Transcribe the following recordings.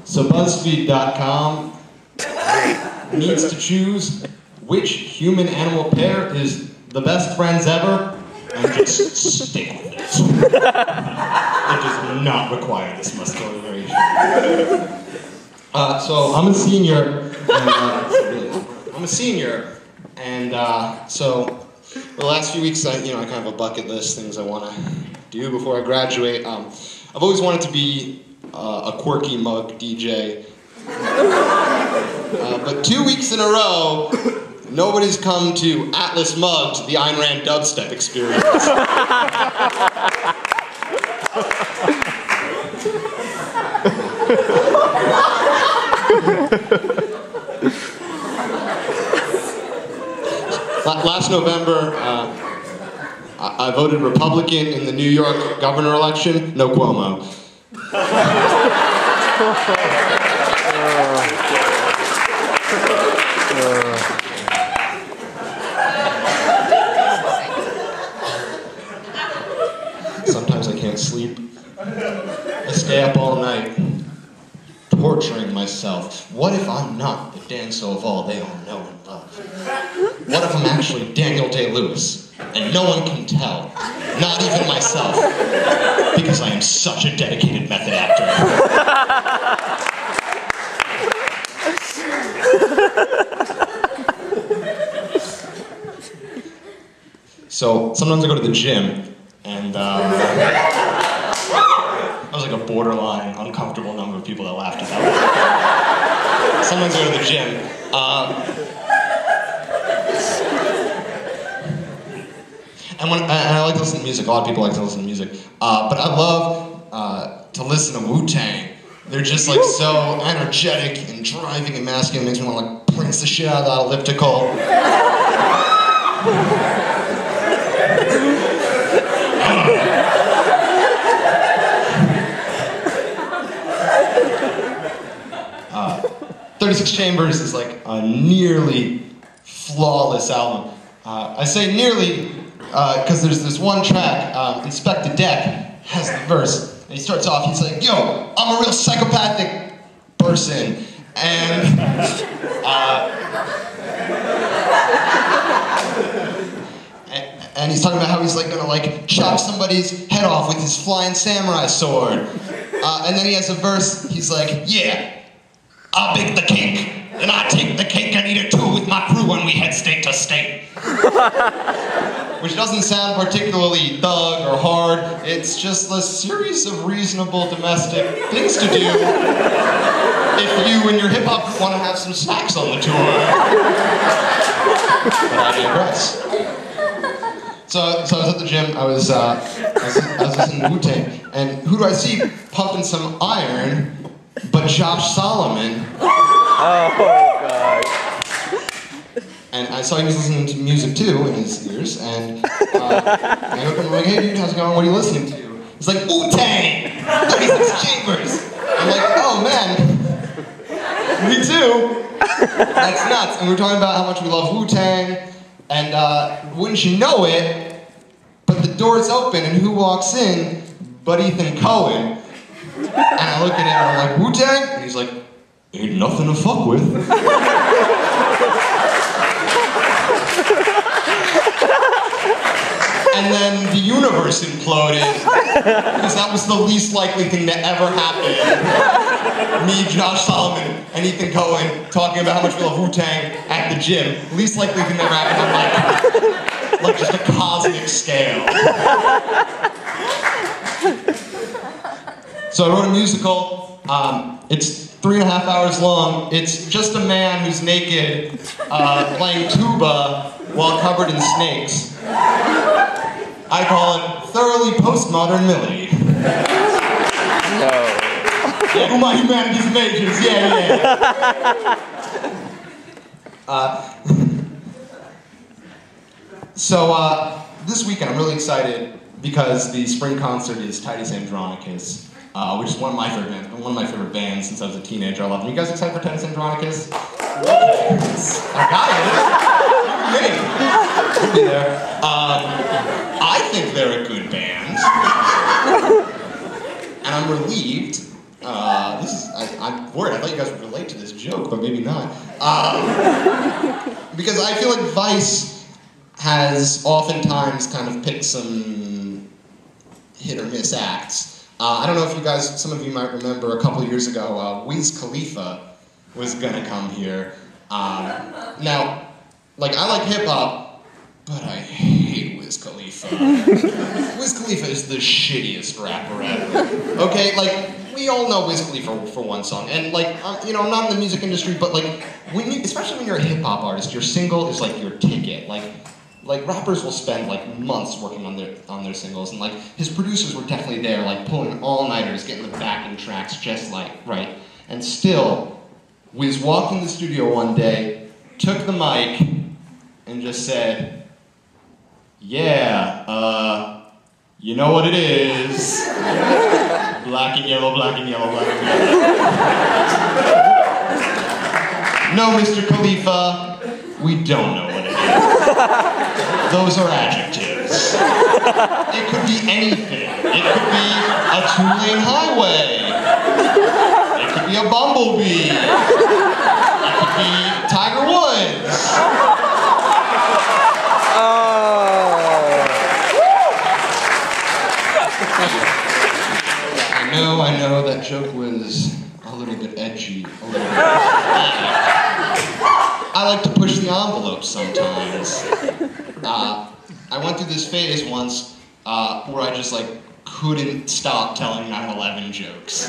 So BuzzFeed.com needs to choose which human-animal pair is the best friends ever, and just stick with it. It does not require this much deliberation. So I'm a senior, and so for the last few weeks, I kind of have a bucket list, things I want to do before I graduate. I've always wanted to be a quirky mug DJ, but 2 weeks in a row, nobody's come to Atlas Mugged, the Ayn Rand dubstep experience. Last November, I voted Republican in the New York governor election. No Cuomo. Sometimes I can't sleep. I stay up all night, torturing myself. What if I'm not the Dan Soval they all know and love? What if I'm actually Daniel Day-Lewis, and no one can tell, not even myself, because I am such a dedicated method actor. So sometimes I go to the gym, and I was like a borderline, uncomfortable number of people that laughed at that. Sometimes I go to the gym. And I like to listen to music. A lot of people like to listen to music. But I love to listen to Wu-Tang. They're just like so energetic and driving and masculine. It makes me want to like prince the shit out of that elliptical. uh, 36 Chambers is like a nearly flawless album. I say nearly because there's this one track, Inspector Deck has the verse, and he starts off, he's like, yo, I'm a real psychopathic person, and and he's talking about how he's like gonna like chop somebody's head off with his flying samurai sword. And then he has a verse, he's like, yeah, I'll bake the cake, and I take the cake and eat it too with my crew when we head state to state. Which doesn't sound particularly thug or hard, it's just a series of reasonable domestic things to do if you and your hip-hop want to have some snacks on the tour. But I digress. So I was at the gym, I was listening to Wu-Tang, and who do I see pumping some iron but Josh Solomon? Oh, God. And I saw he was listening to music too in his ears, and I looked at him like, hey dude, how's it going? What are you listening to? He's like, Wu-Tang! 36 Chambers! I'm like, oh man, me too! That's nuts. And we were talking about how much we love Wu-Tang, and wouldn't you know it, but the door's open, and who walks in but Ethan Cohen? And I look at him and I'm like, Wu-Tang? And he's like, ain't nothing to fuck with. And then the universe imploded, because that was the least likely thing to ever happen. Me, Josh Solomon, and Ethan Cohen talking about how much we love Wu-Tang at the gym. Least likely thing that ever happened on like just a cosmic scale. So I wrote a musical. It's 3.5 hours long. It's just a man who's naked playing tuba while covered in snakes. I call it thoroughly postmodern Millie. No. Yeah, who my humanities majors, yeah. So this weekend I'm really excited because the spring concert is Titus Andronicus, which is one of my favorite bands since I was a teenager. I love them. You guys excited for Titus Andronicus? I got it. You'll be there. I think they're a good band. And I'm relieved. I'm worried. I thought you guys would relate to this joke, but maybe not. Because I feel like Vice has oftentimes kind of picked some hit or miss acts. I don't know if you guys, some of you might remember a couple of years ago, Wiz Khalifa was gonna come here. Now, like, I like hip hop, but I hate Wiz Khalifa. Wiz Khalifa is the shittiest rapper ever. Okay, like, we all know Wiz Khalifa for one song, and like, you know, I'm not in the music industry, but like, when you, especially when you're a hip hop artist, your single is like your ticket. Like rappers will spend like months working on their singles, and like his producers were definitely there, like pulling all-nighters, getting the backing tracks just right. And still, Wiz walked in the studio one day, took the mic, and just said, "Yeah, you know what it is. Black and yellow, black and yellow, black and yellow." No, Mr. Khalifa, we don't know what it is. Those are adjectives. It could be anything. It could be a two-lane highway. It could be a bumblebee. It could be Tiger Woods. I know that joke was a little bit edgy, a little bit I like to push the envelope sometimes. I went through this phase once where I just like couldn't stop telling 9/11 jokes.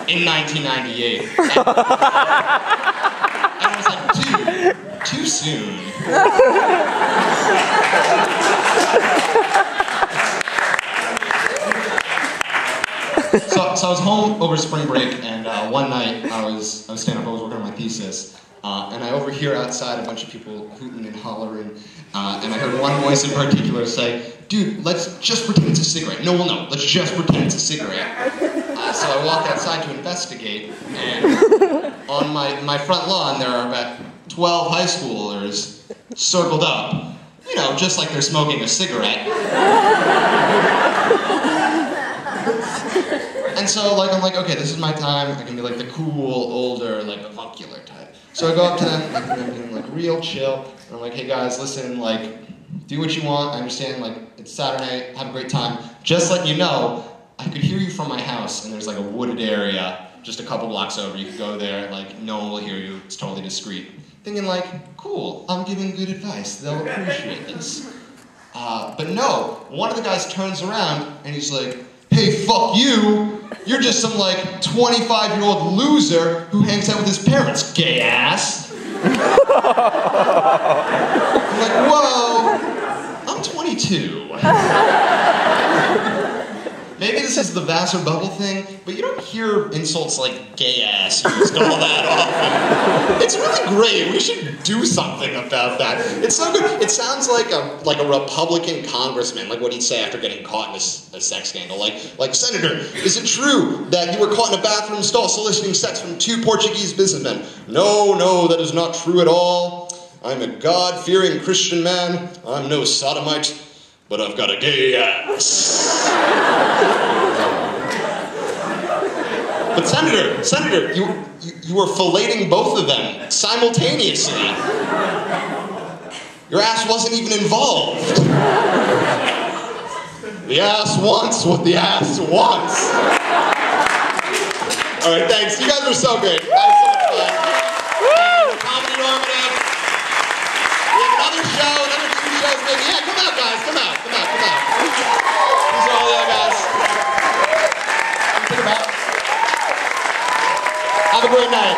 In 1998. And I was like, dude, too soon. So I was home over spring break, and one night I was staying up, I was working on my thesis, and I overhear outside a bunch of people hooting and hollering, and I heard one voice in particular say, "Dude, let's just pretend it's a cigarette. No one will know. Let's just pretend it's a cigarette." So I walked outside to investigate, and on my front lawn there are about 12 high schoolers circled up, you know, just like they're smoking a cigarette. And so, like, I'm like, okay, this is my time. I can be like the cool, older, like avuncular type. So I go up to them, like, I'm being like real chill, and I'm like, hey guys, listen, like, do what you want. I understand, like, it's Saturday. Have a great time. Just letting you know, I could hear you from my house, and there's like a wooded area just a couple blocks over. You could go there, like, no one will hear you. It's totally discreet. Thinking like, cool, I'm giving good advice. They'll appreciate this. But no, one of the guys turns around, and he's like, hey, fuck you. You're just some, like, 25-year-old loser who hangs out with his parents, gay ass. I'm like, whoa, I'm 22. Maybe this is the Vassar bubble thing, but you don't hear insults like gay ass used all that often. It's really great. We should do something about that. It's so good. It sounds like a Republican congressman, like what he'd say after getting caught in a sex scandal. Like, Senator, is it true that you were caught in a bathroom stall soliciting sex from 2 Portuguese businessmen? No, that is not true at all. I'm a God-fearing Christian man. I'm no sodomite. But I've got a gay ass. But Senator, you were filleting both of them simultaneously. Your ass wasn't even involved. The ass wants what the ass wants. All right, thanks. You guys are so great. That was so much fun. Comedy Normative. We have another show, another 2 shows maybe. Yeah, come out, guys. Come out. These are all the other guys. Think about it. Have a great night.